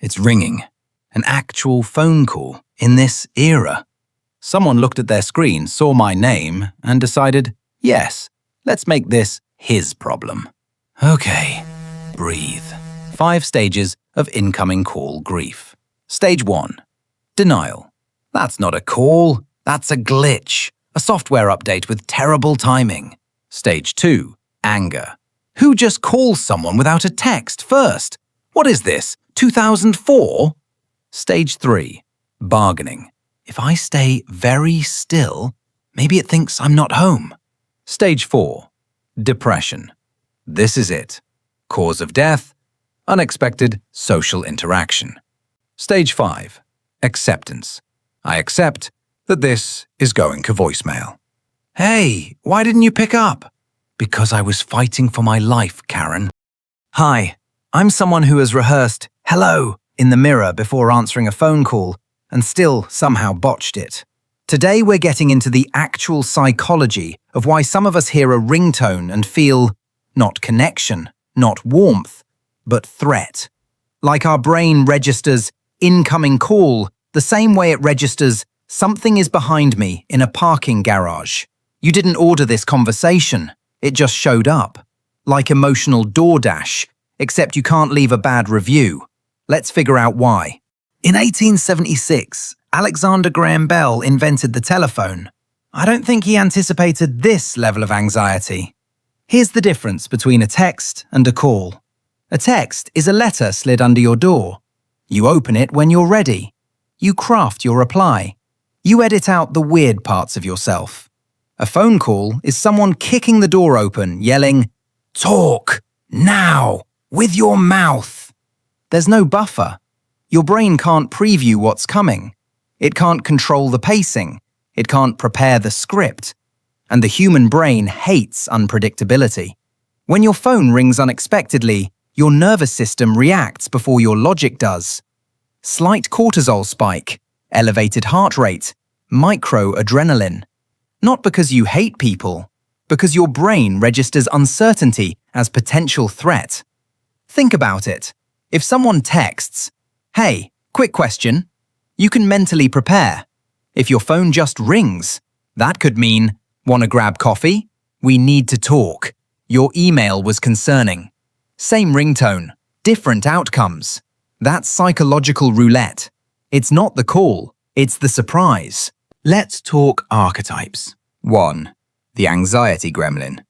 It's ringing. An actual phone call in this era. Someone looked at their screen, saw my name, and decided, yes, let's make this his problem. Okay, breathe. 5 stages of incoming call grief. Stage 1. Denial. That's not a call, that's a glitch. A software update with terrible timing. Stage 2. Anger. Who just calls someone without a text first? What is this, 2004? Stage 3. Bargaining. If I stay very still, maybe it thinks I'm not home. Stage 4. Depression. This is it. Cause of death, unexpected social interaction. Stage 5. Acceptance. I accept that this is going to voicemail. Hey, why didn't you pick up? Because I was fighting for my life, Karen. Hi, I'm someone who has rehearsed hello in the mirror before answering a phone call and still somehow botched it. Today we're getting into the actual psychology of why some of us hear a ringtone and feel not connection, not warmth, but threat. Like our brain registers incoming call the same way it registers something is behind me in a parking garage. You didn't order this conversation, it just showed up. Like emotional DoorDash, except you can't leave a bad review. Let's figure out why. In 1876, Alexander Graham Bell invented the telephone. I don't think he anticipated this level of anxiety. Here's the difference between a text and a call. A text is a letter slid under your door. You open it when you're ready. You craft your reply. You edit out the weird parts of yourself. A phone call is someone kicking the door open, yelling, "Talk, now, with your mouth." There's no buffer. Your brain can't preview what's coming. It can't control the pacing. It can't prepare the script. And the human brain hates unpredictability. When your phone rings unexpectedly, your nervous system reacts before your logic does. Slight cortisol spike, elevated heart rate, microadrenaline. Not because you hate people, because your brain registers uncertainty as potential threat. Think about it. If someone texts, "Hey, quick question," you can mentally prepare. If your phone just rings, that could mean, "Wanna grab coffee? We need to talk. Your email was concerning." Same ringtone, different outcomes. That's psychological roulette. It's not the call, it's the surprise. Let's talk archetypes. 1. The anxiety gremlin.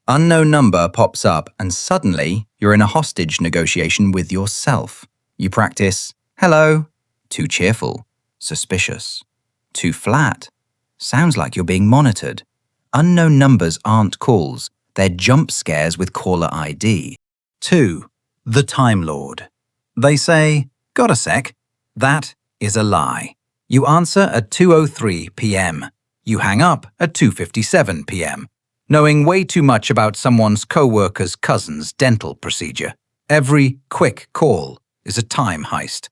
Unknown number pops up and suddenly you're in a hostage negotiation with yourself. You practice, "Hello." Too cheerful. Suspicious. Too flat. Sounds like you're being monitored. Unknown numbers aren't calls. They're jump scares with caller ID. 2. The Time Lord. They say, "Got a sec?" That is a lie. You answer at 2:03 p.m. You hang up at 2:57 p.m., knowing way too much about someone's co-worker's cousin's dental procedure. Every quick call is a time heist,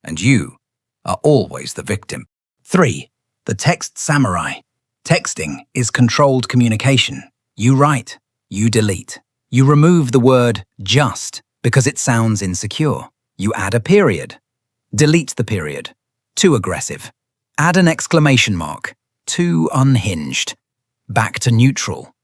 and you are always the victim. 3. The Text Samurai. Texting is controlled communication. You write, you delete. You remove the word "just" because it sounds insecure. You add a period. Delete the period. Too aggressive. Add an exclamation mark. Too unhinged. Back to neutral.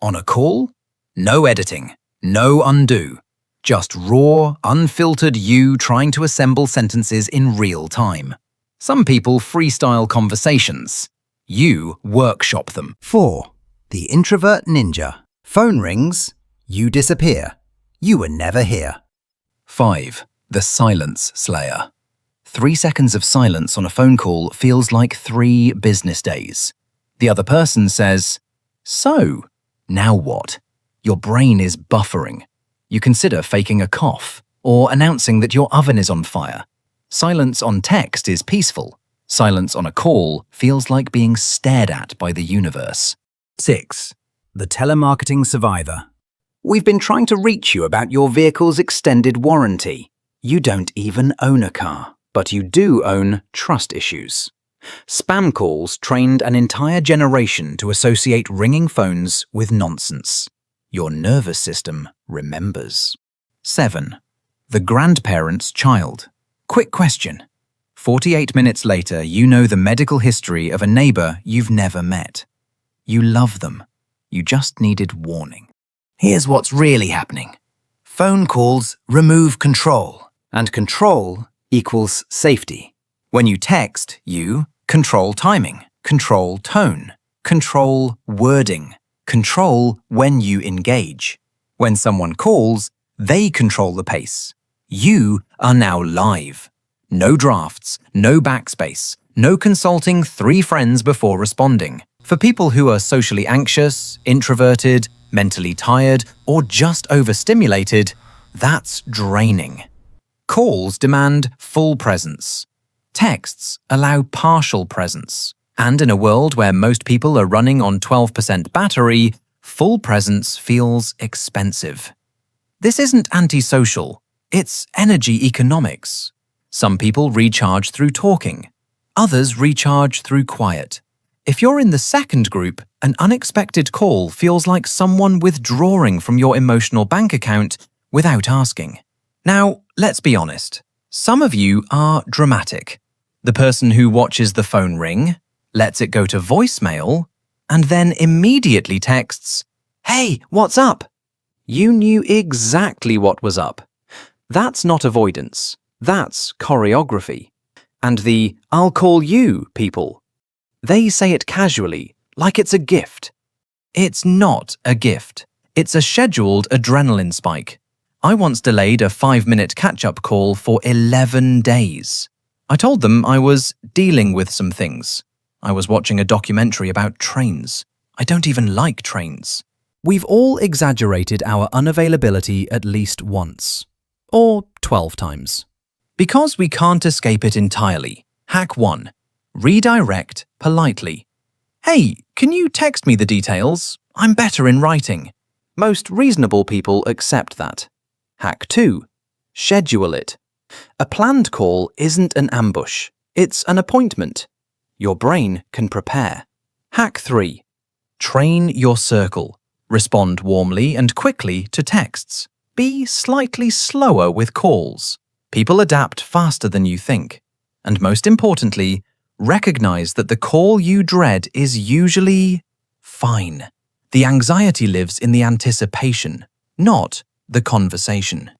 On a call? No editing. No undo. Just raw, unfiltered you trying to assemble sentences in real time. Some people freestyle conversations. You workshop them. 4. The Introvert Ninja. Phone rings, you disappear. You were never here. 5. The Silence Slayer. 3 seconds of silence on a phone call feels like 3 business days. The other person says, "So, now what?" Your brain is buffering. You consider faking a cough or announcing that your oven is on fire. Silence on text is peaceful. Silence on a call feels like being stared at by the universe. 6. The Telemarketing Survivor. We've been trying to reach you about your vehicle's extended warranty. You don't even own a car, but you do own trust issues. Spam calls trained an entire generation to associate ringing phones with nonsense. Your nervous system remembers. 7. The Grandparent's Child. Quick question. 48 minutes later, you know the medical history of a neighbor you've never met. You love them. You just needed warning. Here's what's really happening. Phone calls remove control, and control equals safety. When you text, you control timing, control tone, control wording, control when you engage. When someone calls, they control the pace. You are now live. No drafts, no backspace, no consulting 3 friends before responding. For people who are socially anxious, introverted, mentally tired, or just overstimulated, that's draining. Calls demand full presence. Texts allow partial presence. And in a world where most people are running on 12% battery, full presence feels expensive. This isn't antisocial, it's energy economics. Some people recharge through talking. Others recharge through quiet. If you're in the second group, an unexpected call feels like someone withdrawing from your emotional bank account without asking. Now, let's be honest. Some of you are dramatic. The person who watches the phone ring, lets it go to voicemail, and then immediately texts, "Hey, what's up?" You knew exactly what was up. That's not avoidance. That's choreography. And the "I'll call you" people, they say it casually, like it's a gift. It's not a gift. It's a scheduled adrenaline spike. I once delayed a 5-minute catch-up call for 11 days. I told them I was dealing with some things. I was watching a documentary about trains. I don't even like trains. We've all exaggerated our unavailability at least once. Or 12 times. Because we can't escape it entirely, hack 1. Redirect politely. "Hey, can you text me the details? I'm better in writing." Most reasonable people accept that. Hack 2. Schedule it. A planned call isn't an ambush. It's an appointment. Your brain can prepare. Hack 3. Train your circle. Respond warmly and quickly to texts. Be slightly slower with calls. People adapt faster than you think. And most importantly, recognize that the call you dread is usually fine. The anxiety lives in the anticipation, not the conversation.